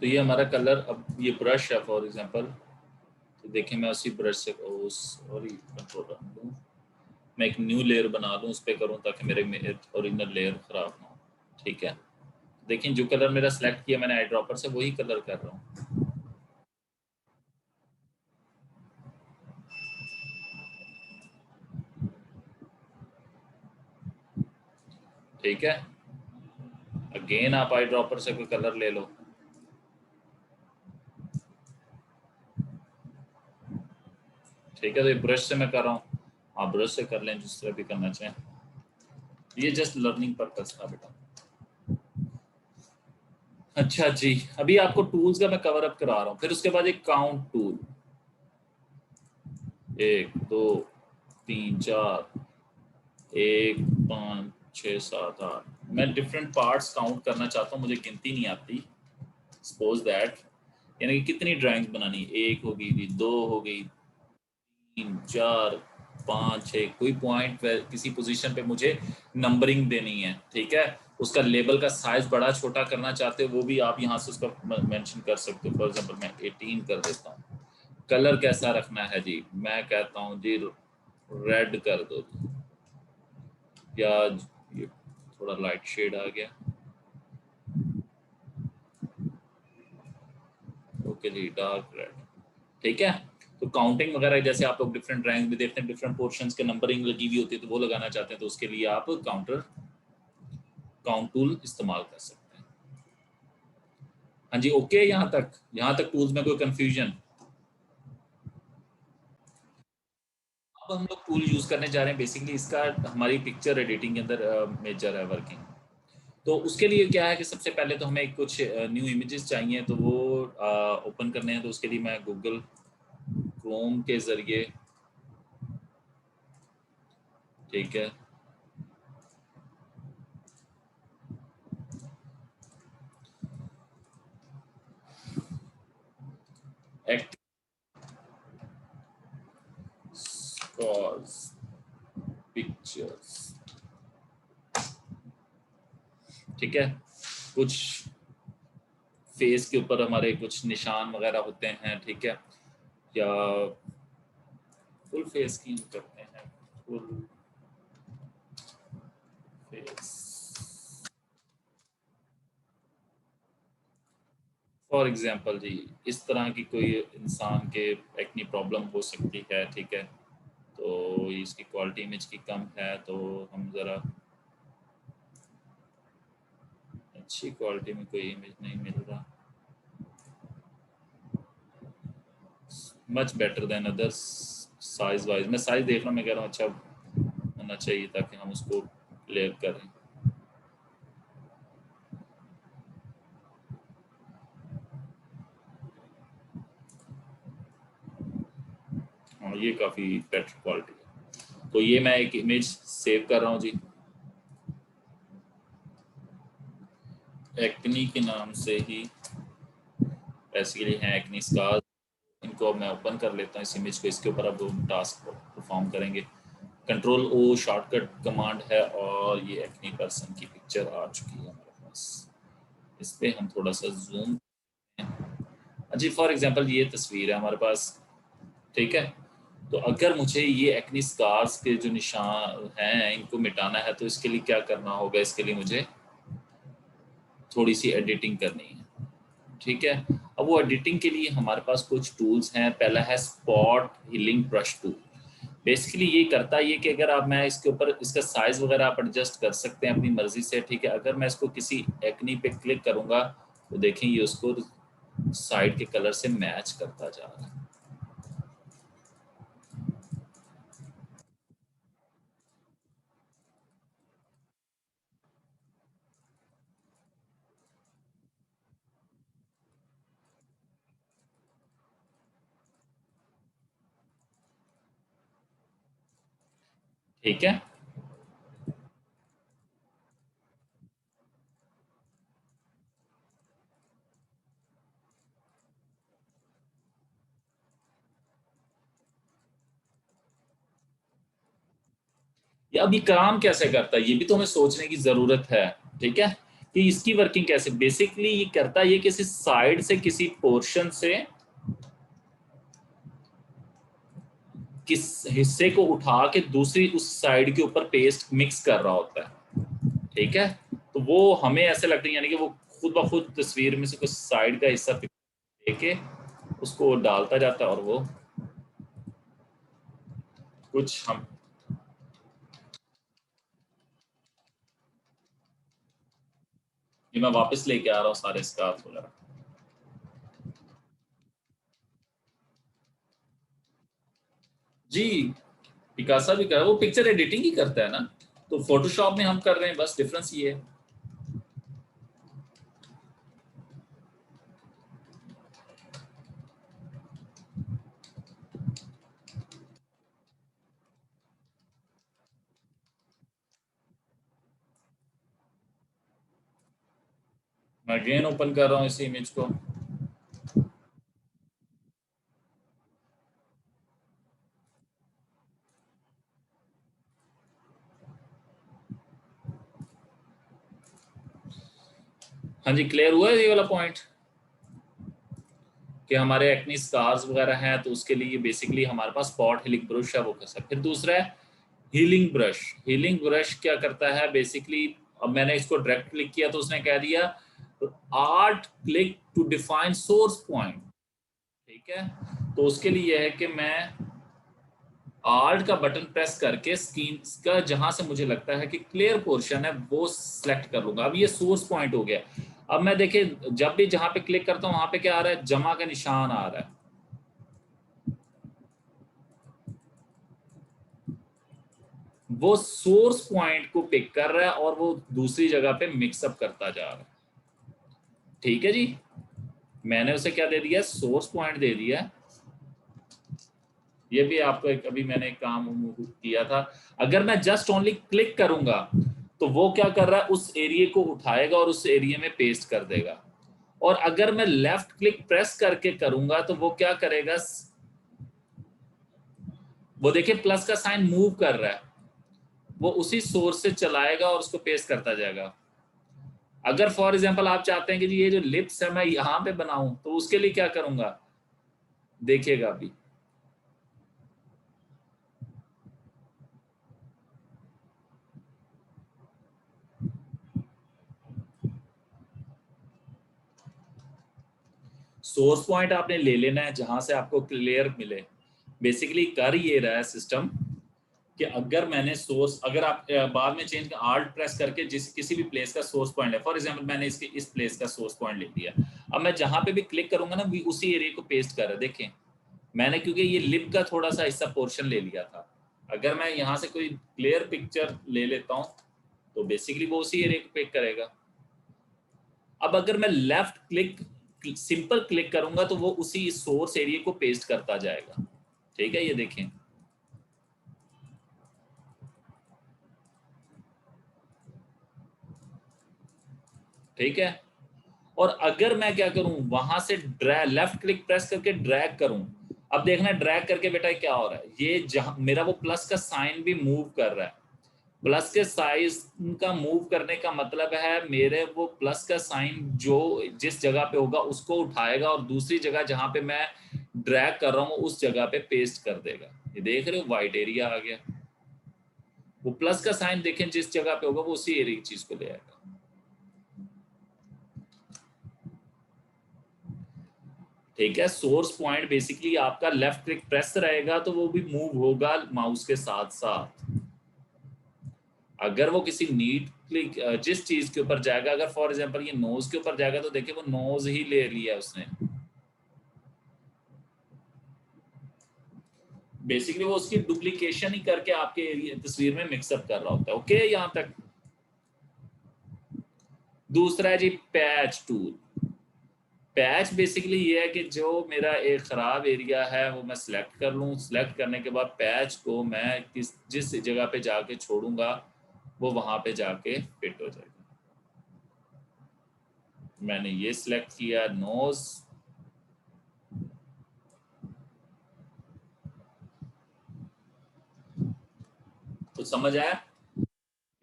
तो ये हमारा कलर, अब ये ब्रश है फॉर एग्जांपल, तो देखें मैं उसी ब्रश से सॉरी कंट्रोल रन लूँ, मैं एक न्यू लेयर बना लूँ, उस पर करूँ ताकि मेरे ओरिजिनल लेयर ख़राब ना हो। ठीक है, देखिए जो कलर मेरा सेलेक्ट किया मैंने आई ड्रॉपर से, वही कलर कर रहा हूँ। ठीक है, अगेन आप आई ड्रॉपर से कोई कलर ले लो, ठीक है, तो ये ब्रश से मैं कर रहा हूँ, आप ब्रश से कर लें जिस तरह भी करना चाहें, ये जस्ट लर्निंग पर्पस था बेटा। अच्छा जी, अभी आपको टूल्स का मैं कवर अप करा रहा हूँ, फिर उसके बाद एक काउंट टूल, 1 2 3 4 1 5 6 7 8, मैं डिफरेंट पार्ट्स काउंट करना चाहता हूँ, मुझे गिनती नहीं आती, सपोज दैट, यानी कि कितनी ड्राइंग्स बनानी, 1 हो गई, 2 हो गई, 3 4 5 6, कोई पॉइंट किसी पोजीशन पे मुझे नंबरिंग देनी है, ठीक है, उसका लेबल का साइज बड़ा छोटा करना चाहते हो वो भी आप यहाँ से उसका मेंशन कर सकते हो। फॉर एग्जांपल मैं 18 कर देता हूँ। कलर कैसा रखना है जी, मैं कहता हूँ जी रेड कर दो जी, या ये थोड़ा लाइट शेड आ गया, ओके जी डार्क रेड, ठीक है। तो काउंटिंग वगैरह जैसे आप लोग डिफरेंट रैंक में देखते हैं, डिफरेंट पोर्शंस के नंबरिंग लगी हुई होती है, तो वो लगाना चाहते हैं तो उसके लिए आप काउंट टूल इस्तेमाल कर सकते हैं। हाँ जी, ओके, यहाँ तक टूल्स में कोई कंफ्यूजन? अब हम लोग टूल यूज करने जा रहे हैं, बेसिकली इसका हमारी पिक्चर एडिटिंग के अंदर मेजर है वर्किंग। तो उसके लिए क्या है कि सबसे पहले तो हमें कुछ न्यू इमेजेस चाहिए, तो वो ओपन करने हैं, तो उसके लिए मैं गूगल क्रोम के जरिए, ठीक है, एक्ट पिक्चर्स, ठीक है, कुछ फेस के ऊपर हमारे कुछ निशान वगैरह होते हैं, ठीक है, या फुल फेस की हम करते हैं, फुल फेस, फॉर एग्जांपल जी इस तरह की कोई इंसान के एक्नी प्रॉब्लम हो सकती है, ठीक है, तो इसकी क्वालिटी इमेज की कम है, तो हम ज़रा अच्छी क्वालिटी में कोई इमेज नहीं मिल रहा, much better than others size wise, मैं साइज देख रहा हूँ, मैं कह रहा हूँ अच्छा होना चाहिए ताकि हम उसको क्लियर करें। हाँ ये काफ़ी बेटर क्वालिटी है, तो ये मैं एक इमेज सेव कर रहा हूँ जी, एक्नी के नाम से ही बेसिकली हैं एक्नी स्कार्स, इनको अब मैं ओपन कर लेता हूँ इस इमेज को, इसके ऊपर अब हम टास्क परफॉर्म करेंगे। कंट्रोल ओ शॉर्टकट कमांड है और ये एक्नी पर्सन की पिक्चर आ चुकी है हमारे पास, इस पर हम थोड़ा सा जूम, जी फॉर एग्जांपल ये तस्वीर है हमारे पास, ठीक है, तो अगर मुझे ये एक्नी स्कार्स के जो निशान हैं इनको मिटाना है तो इसके लिए क्या करना होगा, इसके लिए मुझे थोड़ी सी एडिटिंग करनी है, ठीक है। अब वो एडिटिंग के लिए हमारे पास कुछ टूल्स हैं, पहला है spot healing brush tool. Basically ये करता है ये कि अगर आप, मैं इसके ऊपर इसका साइज वगैरह आप एडजस्ट कर सकते हैं अपनी मर्जी से, ठीक है, अगर मैं इसको किसी एक्नी पे क्लिक करूंगा तो देखें ये उसको साइड के कलर से मैच करता जा रहा है, ठीक है। ये अभी काम कैसे करता है ये भी तो हमें सोचने की जरूरत है, ठीक है। कि इसकी वर्किंग कैसे, बेसिकली ये करता है, ये किसी साइड से किसी पोर्शन से किस हिस्से को उठा के दूसरी उस साइड के ऊपर पेस्ट मिक्स कर रहा होता है, ठीक है। तो वो हमें ऐसे लगता है यानी कि वो खुद ब खुद तस्वीर में से कुछ साइड का हिस्सा लेके उसको डालता जाता है और वो कुछ हम, ये मैं वापस लेके आ रहा हूँ सारे स्कार्फ वगैरह। जी, पिकासा भी कर, वो पिक्चर एडिटिंग ही करता है ना, तो फोटोशॉप में हम कर रहे हैं, बस डिफरेंस ये है। मैं अगेन ओपन कर रहा हूँ इसी इमेज को। हाँ जी, क्लियर हुआ है ये वाला पॉइंट कि हमारे एक्नी स्कार्स वगैरह हैं तो उसके लिए बेसिकली हमारे पास स्पॉट हीलिंग ब्रश है, वो कर सकते। फिर दूसरा है हीलिंग ब्रश। हीलिंग ब्रश क्या करता है बेसिकली, अब मैंने इसको डायरेक्ट क्लिक किया तो उसने कह दिया art click to define source point, ठीक है। तो उसके लिए है कि मैं आर्ट का बटन प्रेस करके स्क्रीन का जहां से मुझे लगता है कि क्लियर पोर्शन है वो सिलेक्ट कर लूंगा। अब ये सोर्स पॉइंट हो गया। अब मैं देखिए जब भी जहां पे क्लिक करता हूं वहां पे क्या आ रहा है, जमा का निशान आ रहा है। वो सोर्स पॉइंट को पिक कर रहा है और वो दूसरी जगह पे मिक्सअप करता जा रहा है, ठीक है जी। मैंने उसे क्या दे दिया, सोर्स पॉइंट दे दिया। ये भी आपको एक अभी मैंने एक काम किया था। अगर मैं जस्ट ओनली क्लिक करूंगा तो वो क्या कर रहा है, उस एरिया को उठाएगा और उस एरिया में पेस्ट कर देगा। और अगर मैं लेफ्ट क्लिक प्रेस करके करूंगा तो वो क्या करेगा, वो देखिए प्लस का साइन मूव कर रहा है, वो उसी सोर्स से चलाएगा और उसको पेस्ट करता जाएगा। अगर फॉर एग्जांपल आप चाहते हैं कि जी ये जो लिप्स है मैं यहाँ पे बनाऊं तो उसके लिए क्या करूंगा, देखिएगा अभी। सोर्स पॉइंट आपने ले लेना है जहां से आपको क्लियर मिले। बेसिकली कर ये रहा है सिस्टम कि अगर मैंने सोर्स, अगर आप बाद में चेंज आर्ट प्रेस करके जिस किसी भी प्लेस का सोर्स पॉइंट है, फॉर एग्जांपल मैंने इसके इस प्लेस का सोर्स पॉइंट ले लिया। अब मैं जहां पे भी क्लिक करूंगा ना, भी उसी एरिया को पेस्ट कर रहा है। देखें मैंने क्योंकि ये लिप का थोड़ा सा हिस्सा पोर्शन ले लिया था, अगर मैं यहाँ से कोई क्लियर पिक्चर ले लेता हूँ तो बेसिकली वो उसी एरिया को पिक करेगा। अब अगर मैं लेफ्ट क्लिक सिंपल क्लिक करूंगा तो वो उसी सोर्स एरिया को पेस्ट करता जाएगा, ठीक है। ये देखें, ठीक है। और अगर मैं क्या करूं, वहां से ड्रैग लेफ्ट क्लिक प्रेस करके ड्रैग करूं, अब देखना ड्रैग करके बेटा क्या हो रहा है, ये जहां मेरा वो प्लस का साइन भी मूव कर रहा है। प्लस के साइज का मूव करने का मतलब है मेरे वो प्लस का साइन जो जिस जगह पे होगा उसको उठाएगा और दूसरी जगह जहां पे मैं ड्रैग कर रहा हूँ उस जगह पे पेस्ट कर देगा। ये देख रहे हो वाइट एरिया आ गया। वो प्लस का साइन देखें जिस जगह पे होगा वो उसी एरिया की चीज को ले आएगा, ठीक है। सोर्स पॉइंट बेसिकली आपका लेफ्ट क्लिक प्रेस रहेगा तो वो भी मूव होगा माउस के साथ साथ। अगर वो किसी नीट क्लिक जिस चीज के ऊपर जाएगा, अगर फॉर एग्जांपल ये नोज के ऊपर जाएगा तो देखिए वो नोज ही ले लिया उसने। बेसिकली वो उसकी डुप्लीकेशन ही करके आपके एरिया तस्वीर में मिक्सअप कर रहा होता है, ओके यहाँ तक। दूसरा है जी पैच टूल। पैच बेसिकली ये है कि जो मेरा एक ख़राब एरिया है वो मैं सिलेक्ट कर लूँ, सिलेक्ट करने के बाद पैच को मैं जिस जगह पे जाके छोड़ूंगा वो वहाँ पे जाके फिट हो जाएगा। मैंने ये सिलेक्ट किया नोज, तो समझ आया।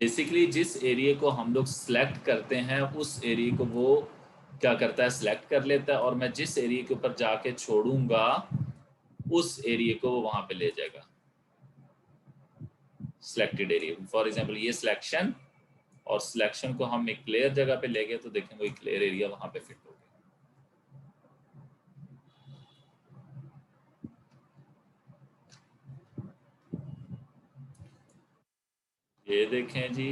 बेसिकली जिस एरिया को हम लोग सिलेक्ट करते हैं उस एरिया को वो क्या करता है, सिलेक्ट कर लेता है, और मैं जिस एरिया के ऊपर जाके छोड़ूंगा उस एरिया को वो वहां पे ले जाएगा, सिलेक्टेड एरिया। फॉर एग्जांपल ये सिलेक्शन, और सिलेक्शन को हम एक क्लियर जगह पे ले गए तो देखें वो क्लियर एरिया वहां पे फिट हो गया। ये देखें जी,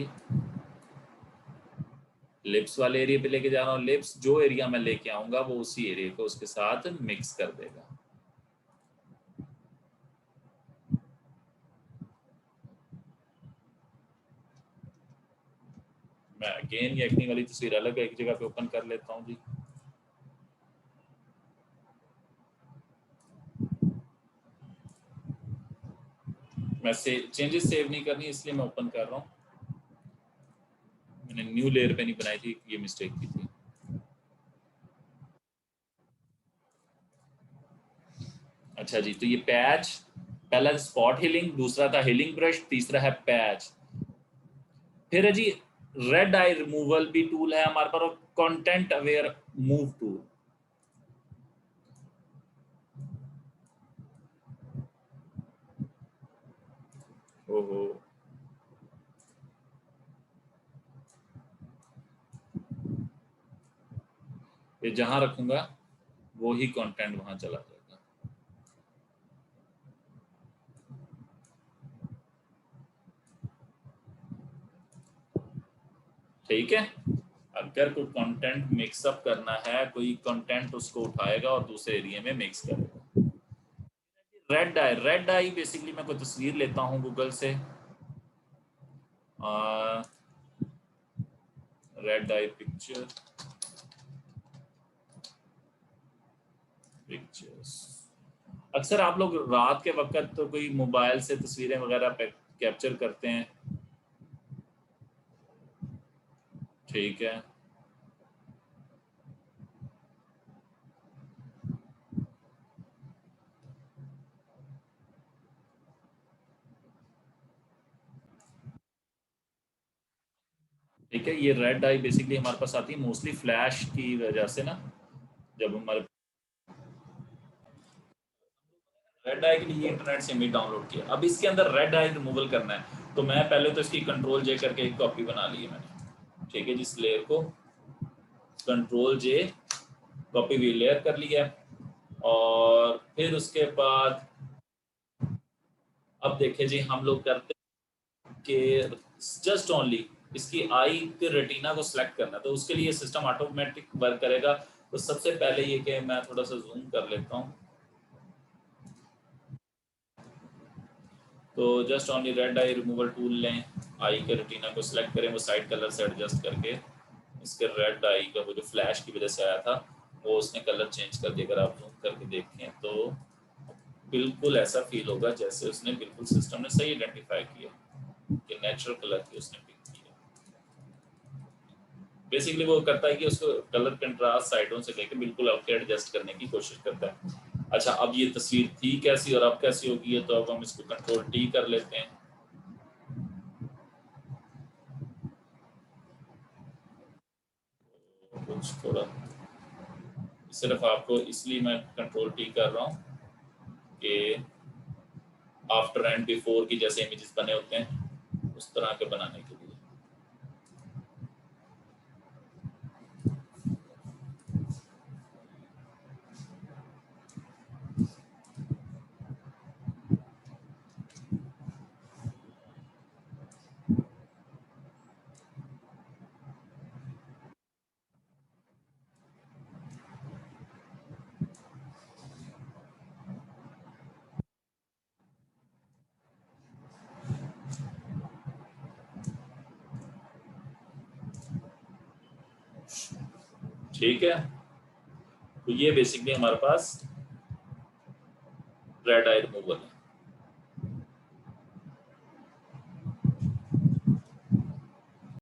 लिप्स वाले एरिया पे लेके जा रहा हूँ, लिप्स जो एरिया में लेके आऊंगा वो उसी एरिया को उसके साथ मिक्स कर देगा। मैं अगेन ये एक्नी वाली तस्वीर अलग एक जगह पे ओपन कर लेता हूँ जी। मैं चेंजेस सेव नहीं करनी इसलिए मैं ओपन कर रहा हूँ। मैंने न्यू लेयर पे नहीं बनाई थी, ये मिस्टेक की थी। अच्छा जी, तो ये पैच, पहला स्पॉट हीलिंग, दूसरा था हीलिंग ब्रश, तीसरा है पैच। फिर है जी रेड आई रिमूवल भी टूल है हमारे पास, और कंटेंट अवेयर मूव टूल। ओहो, ये जहां रखूंगा वो ही कंटेंट वहां चला जाएगा। ठीक है, अगर कोई कंटेंट मिक्सअप करना है, कोई कंटेंट उसको उठाएगा और दूसरे एरिया में मिक्स करेगा। Red I, red I basically मैं कोई तस्वीर लेता हूँ गूगल से, रेड आई पिक्चर, पिक्चर्स। अक्सर आप लोग रात के वक्त तो कोई मोबाइल से तस्वीरें वगैरह कैप्चर करते हैं, ठीक है। ठीक है, ये रेड आई बेसिकली हमारे पास आती है मोस्टली फ्लैश की वजह से ना, जब हमारे रेड आई के लिए इंटरनेट से इमेज डाउनलोड किया। अब इसके अंदर रेड आई रिमूवल करना है, तो मैं पहले तो इसकी कंट्रोल जे करके एक कॉपी बना ली है मैंने। ठीक है, जिस लेयर को कंट्रोल जे कॉपी भी लेयर कर लिया, और फिर उसके बाद अब देखें जी हम लोग करते कि जस्ट ओनली इसकी आई के रेटिना को सिलेक्ट करना, तो उसके लिए सिस्टम ऑटोमेटिक वर्क करेगा। तो सबसे पहले ये कि मैं थोड़ा सा जूम कर लेता हूँ, तो जस्ट ओनली रेड आई रिमूवल टूल लें, आई के रेटिना को सिलेक्ट करें, वो साइड कलर से एडजस्ट करके इसके रेड आई का वो जो फ्लैश की वजह से आया था वो उसने कलर चेंज कर दिया। अगर आप जूम करके देखें तो बिल्कुल ऐसा फील होगा जैसे उसने बिल्कुल सिस्टम ने सही आइडेंटिफाई किया कि नेचुरल कलर की उसने पिक किया। बेसिकली वो करता है कि उसको कलर कंट्रास्ट साइडों से लेकर बिल्कुल आपके एडजस्ट करने की कोशिश करता है। अच्छा, अब ये तस्वीर थी कैसी और अब कैसी होगी है, तो अब हम इसको कंट्रोल टी कर लेते हैं। कुछ थोड़ा सिर्फ आपको इसलिए मैं कंट्रोल टी कर रहा हूँ कि आफ्टर एंड बिफोर की जैसे इमेजेस बने होते हैं उस तरह के बनाने के लिए। ठीक है, तो ये बेसिकली हमारे पास रेड आई रिमूवल है।